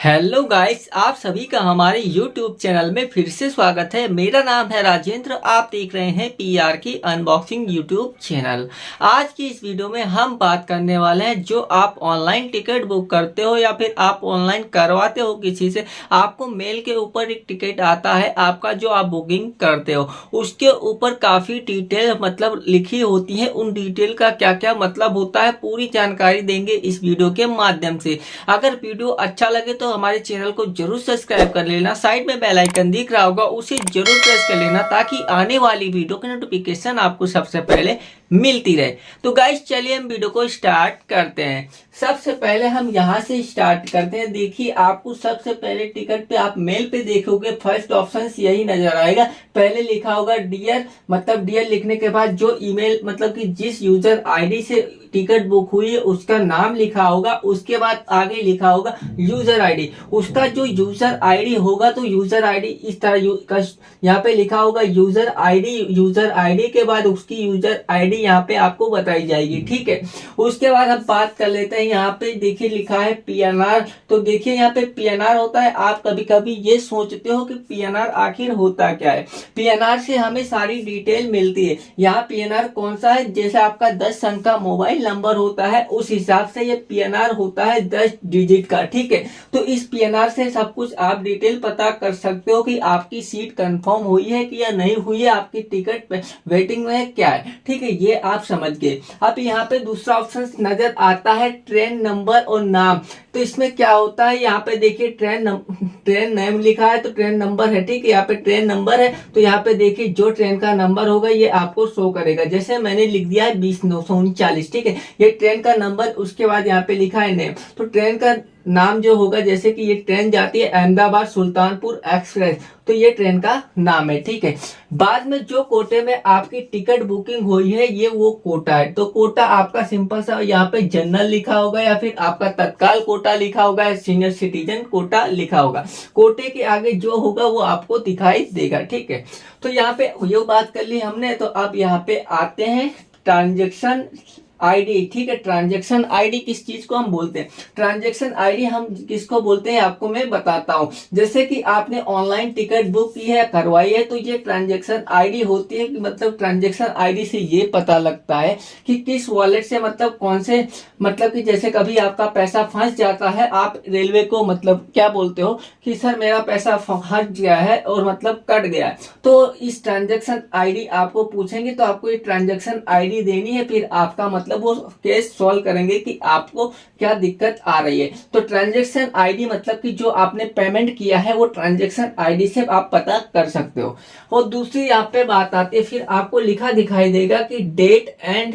Hello guys, आप सभी का हमारे यूट्यूब चैनल में फिर से स्वागत है। मेरा नाम है राजेंद्र। आप देख रहे हैं पीआर की अनबॉक्सिंग यूट्यूब चैनल। आज की इस वीडियो में हम बात करने वाले हैं, जो आप ऑनलाइन टिकट बुक करते हो या फिर आप ऑनलाइन करवाते हो किसी से, आपको मेल के ऊपर एक टिकट आता है आपका, जो आप बुकिंग करते हो उसके ऊपर काफ़ी डिटेल मतलब लिखी होती है। उन डिटेल का क्या क्या मतलब होता है, पूरी जानकारी देंगे इस वीडियो के माध्यम से। अगर वीडियो अच्छा लगे तो हमारे चैनल को जरूर सब्सक्राइब कर लेना। साइड में बेल आइकन दिख रहा होगा, उसे जरूर प्रेस कर लेना ताकि आने वाली वीडियो की नोटिफिकेशन आपको सबसे पहले मिलती रहे। तो गाइस, चलिए हम वीडियो को स्टार्ट करते हैं। सबसे पहले हम यहाँ से स्टार्ट करते हैं। देखिए, आपको सबसे पहले टिकट पे आप मेल पे देखोगे, फर्स्ट ऑप्शन यही नजर आएगा। पहले लिखा होगा डियर, मतलब डियर लिखने के बाद जो ईमेल मतलब कि जिस यूजर आईडी से टिकट बुक हुई है उसका नाम लिखा होगा। उसके बाद आगे लिखा होगा यूजर आईडी। उसका जो यूजर आईडी होगा तो यूजर आईडी इस तरह यहाँ पे लिखा होगा यूजर आईडी। यूजर आईडी के बाद उसकी यूजर आईडी यहाँ पे आपको बताई जाएगी, ठीक है। उसके बाद हम बात कर लेते हैं। यहाँ पे देखिए लिखा है पीएनआर। तो देखिए यहाँ पे पीएनआर होता है। आप कभी कभी ये सोचते हो कि पीएनआर आखिर होता क्या है। पीएनआर से हमें सारी डिटेल मिलती है। यहाँ पीएनआर कौन सा है, जैसे आपका 10 अंक का मोबाइल नंबर होता है उस हिसाब से ये पीएनआर होता है 10 डिजिट का, ठीक है। तो इस पीएनआर से सब कुछ आप डिटेल पता कर सकते हो कि आपकी सीट कंफर्म हुई है कि या नहीं हुई है, आपकी टिकट वेटिंग में क्या है, ठीक है। ये आप समझ गए। अब यहाँ पे दूसरा ऑप्शन नजर आता है ट्रेन नंबर और नाम। तो इसमें क्या होता है, यहाँ पे देखिए ट्रेन नेम लिखा है तो ट्रेन नंबर है, ठीक है। यहाँ पे ट्रेन नंबर है तो यहाँ पे देखिए जो ट्रेन का नंबर होगा ये आपको शो करेगा। जैसे मैंने लिख दिया है 20-939, ठीक है। ये ट्रेन का नंबर। उसके बाद यहाँ पे लिखा है नेम, तो ट्रेन का नाम जो होगा, जैसे कि ये ट्रेन जाती है अहमदाबाद सुल्तानपुर एक्सप्रेस, तो ये ट्रेन का नाम है, ठीक है। बाद में जो कोटे में आपकी टिकट बुकिंग हुई है ये वो कोटा है। तो कोटा आपका सिंपल सा यहाँ पे जनरल लिखा होगा या फिर आपका तत्काल कोटा लिखा होगा या सीनियर सिटीजन कोटा लिखा होगा। कोटे के आगे जो होगा वो आपको दिखाई देगा, ठीक है। तो यहाँ पे ये बात कर ली हमने। तो अब यहाँ पे आते हैं ट्रांजेक्शन आईडी, ठीक है। ट्रांजैक्शन आईडी किस चीज को हम बोलते हैं, ट्रांजैक्शन आईडी हम किसको बोलते हैं आपको मैं बताता हूं। जैसे कि आपने ऑनलाइन टिकट बुक की है, करवाई है, तो ये ट्रांजैक्शन आईडी होती है कि मतलब ट्रांजैक्शन आईडी से ये पता लगता है कि किस वॉलेट से मतलब कौन से, मतलब कि जैसे कभी आपका पैसा फंस जाता है, आप रेलवे को मतलब क्या बोलते हो कि सर मेरा पैसा फंस गया है और मतलब कट गया है, तो इस ट्रांजैक्शन आईडी आपको पूछेंगे तो आपको ये ट्रांजैक्शन आईडी देनी है। फिर आपका मतलब वो केस सॉल्व करेंगे कि आपको क्या दिक्कत आ रही है। तो ट्रांजैक्शन आईडी मतलब कि जो आपने पेमेंट किया है वो ट्रांजैक्शन आईडी से आप पता कर सकते हो। और दूसरी यहाँ पे बात आती है, फिर आपको लिखा दिखाई देगा कि date and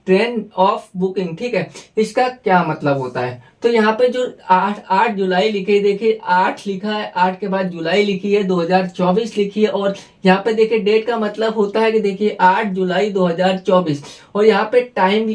train of booking, ठीक है। इसका क्या मतलब होता है, तो यहाँ पे जो 8 जुलाई लिखे, देखिए 8 लिखा है, 8 के बाद जुलाई लिखी है, 2024 लिखी है। और यहाँ पे देखिए डेट का मतलब होता है कि देखिए 8 जुलाई 2024। और यहाँ पे टाइम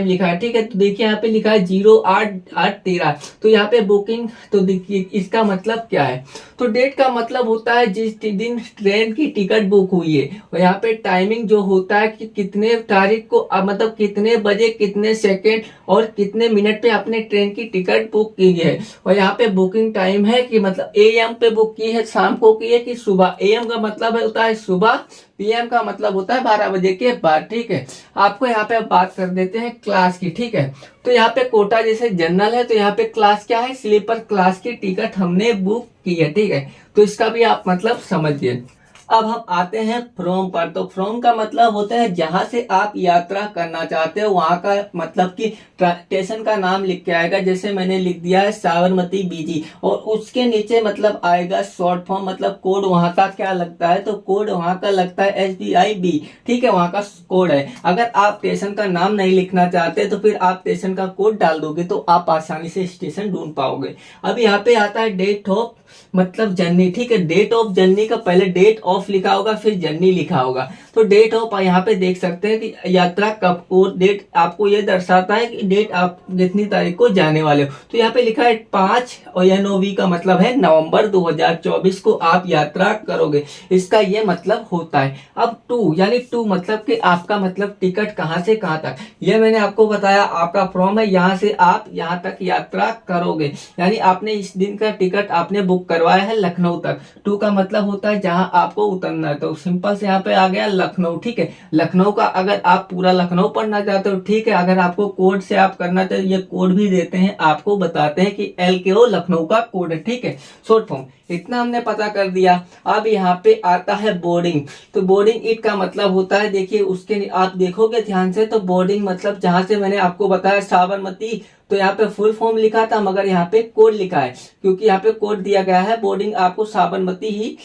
लिखा है, ठीक है। तो देखिए यहाँ पे लिखा है 08/8/13। तो यहाँ पे बुकिंग, तो देखिए इसका मतलब क्या है, तो डेट का मतलब होता है जिस दिन ट्रेन की टिकट बुक हुई है। और यहाँ पे टाइमिंग जो होता है कि कितने तारीख को मतलब कितने बजे कितने सेकेंड और कितने मिनट पे आपने ट्रेन की टिकट बुक की है। और यहाँ पे बुकिंग टाइम है कि मतलब एएम पे बुक की है, शाम को की है कि सुबह। एएम का मतलब होता है सुबह, पीएम का मतलब होता है 12 बजे के बाद, ठीक है। आपको यहाँ पे बात कर देते हैं क्लास की, ठीक है। तो यहाँ पे कोटा जैसे जनरल है तो यहाँ पे क्लास क्या है, स्लीपर क्लास की टिकट हमने बुक की है, ठीक है। तो इसका भी आप मतलब समझिए। अब हम आते हैं फ्रॉम पर। तो फ्रॉम का मतलब होता है जहां से आप यात्रा करना चाहते हो वहां का मतलब कि स्टेशन का नाम लिख के आएगा। जैसे मैंने लिख दिया है साबरमती बीजी, और उसके नीचे मतलब आएगा शॉर्ट फॉर्म, मतलब कोड वहां का क्या लगता है, तो कोड वहां का लगता है SBIB, ठीक है। वहां का कोड है। अगर आप स्टेशन का नाम नहीं लिखना चाहते तो फिर आप स्टेशन का कोड डाल दोगे तो आप आसानी से स्टेशन ढूंढ पाओगे। अब यहाँ पे आता है डेट ऑफ मतलब जर्नी, ठीक है। डेट ऑफ जर्नी का पहले डेट ऑफ लिखा होगा, फिर जर्नी लिखा होगा। तो डेट ऑफ यहाँ पे देख सकते हैं कि यात्रा कब, और डेट आपको ये दर्शाता है कि डेट आप कितनी तारीख को जाने वाले हो। तो यहाँ पे लिखा है 5 और NOV का मतलब है नवंबर 2024 को आप यात्रा करोगे, इसका ये मतलब होता है। अब टू यानी टू मतलब कि आपका मतलब टिकट कहाँ से कहाँ तक, ये मैंने आपको बताया आपका फ्रॉम है, यहाँ से आप यहाँ तक यात्रा करोगे, यानी आपने इस दिन का टिकट आपने बुक करवाया है लखनऊ तक। टू का मतलब होता है जहां आपको उतरना है, तो सिंपल से यहाँ पे आ गया लखनऊ, ठीक है। लखनऊ का अगर आप पूरा लखनऊ पढ़ना चाहते हो, ठीक है, अगर आपको कोड से आप करना चाहते, ये कोड भी देते हैं, आपको बताते हैं कि LKO लखनऊ का कोड है, ठीक है, शॉर्ट फॉर्म। इतना हमने पता कर दिया। अब यहाँ पे आता है बोर्डिंग। तो बोर्डिंग इट का मतलब होता है, देखिए उसके आप देखोगे ध्यान से तो बोर्डिंग मतलब जहां से मैंने आपको बताया साबरमती, तो यहाँ पे फुल फॉर्म लिखा था मगर यहाँ पे कोड लिखा है, क्योंकि यहाँ पे कोड दिया गया है। बोर्डिंग आपको साबरमती ही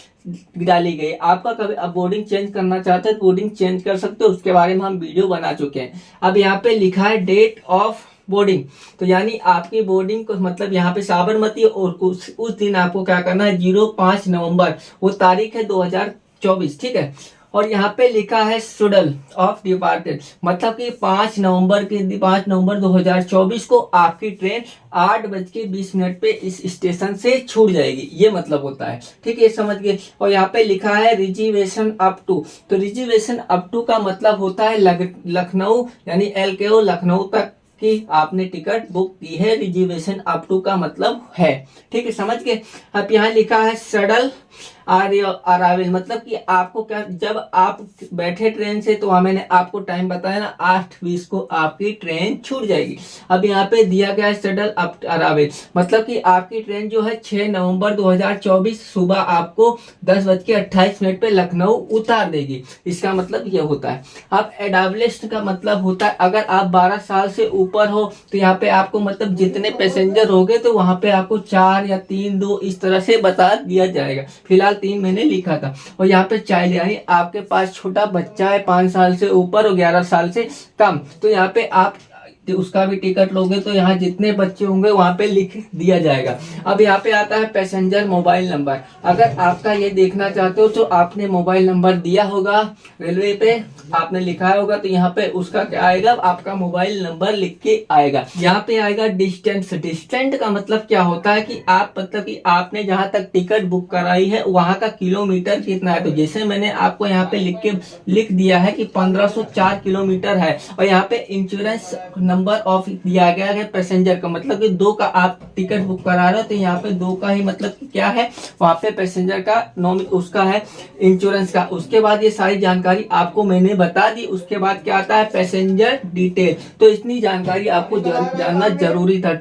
डाली गई। आपका कभी अब बोर्डिंग चेंज करना चाहते हैं तो बोर्डिंग चेंज कर सकते हो, उसके बारे में हम वीडियो बना चुके हैं। अब यहाँ पे लिखा है डेट ऑफ बोर्डिंग, तो यानी आपकी बोर्डिंग को मतलब यहाँ पे साबरमती, और उस दिन आपको क्या करना है 05 नवंबर, वो तारीख है 2024, ठीक है। और यहाँ पे लिखा है शेड्यूल ऑफ डिपार्टेड, मतलब कि 5 नवंबर 2024 को आपकी ट्रेन 8:20 पे इस स्टेशन से छूट जाएगी, ये मतलब होता है, ठीक है, समझ गए। और यहाँ पे लिखा है रिजर्वेशन अप टू, तो रिजर्वेशन अप टू का मतलब होता है लखनऊ यानी LKO लखनऊ तक कि आपने टिकट बुक की है, रिजर्वेशन अप टू का मतलब है, ठीक है, समझ गए। अब यहाँ लिखा है शेड्यूल अराइवल, मतलब कि आपको क्या, जब आप बैठे ट्रेन से तो वहां मैंने आपको टाइम बताया ना 8:20 को आपकी ट्रेन छूट जाएगी। अब यहाँ पे दिया गया है शेड्यूल अराइवल, मतलब कि आपकी ट्रेन जो है 6 नवंबर 2024 सुबह आपको 10:28 पे लखनऊ उतार देगी, इसका मतलब ये होता है। अब एडाब्लिस्ट का मतलब होता है अगर आप 12 साल से ऊपर हो तो यहाँ पे आपको मतलब जितने पैसेंजर होंगे तो वहां पे आपको 4 या 3 2 इस तरह से बता दिया जाएगा। फिलहाल 3 मैंने लिखा था। और यहाँ पे चाइल्ड यानी आपके पास छोटा बच्चा है 5 साल से ऊपर और 11 साल से कम, तो यहाँ पे आप उसका भी टिकट लोगे तो यहाँ जितने बच्चे होंगे वहां पे लिख दिया जाएगा। अब यहाँ पे आता है पैसेंजर मोबाइल नंबर, अगर आपका ये देखना चाहते हो तो आपने मोबाइल नंबर दिया होगा रेलवे पे, आपने लिखा होगा, तो यहाँ पे उसका क्या आएगा, आपका मोबाइल नंबर लिख के आएगा। यहाँ पे आएगा डिस्टेंस, डिस्टेंस का मतलब क्या होता है कि आप मतलब कि आपने जहां तक टिकट बुक कराई है वहां का किलोमीटर कितना है। तो जैसे मैंने आपको यहाँ पे लिख दिया है कि 1504 किलोमीटर है। और यहाँ पे इंश्योरेंस नंबर ऑफ दिया गया है पैसेंजर का, मतलब कि 2 का आप टिकट बुक करा रहे हो तो यहाँ पे 2 का ही मतलब क्या है, वहां पे पैसेंजर का उसका है इंश्योरेंस का। उसके बाद ये सारी जानकारी आपको मैंने बता दी। उसके बाद क्या आता है पैसेंजर डिटेल, तो इतनी जानकारी आपको जानना जरूरी था।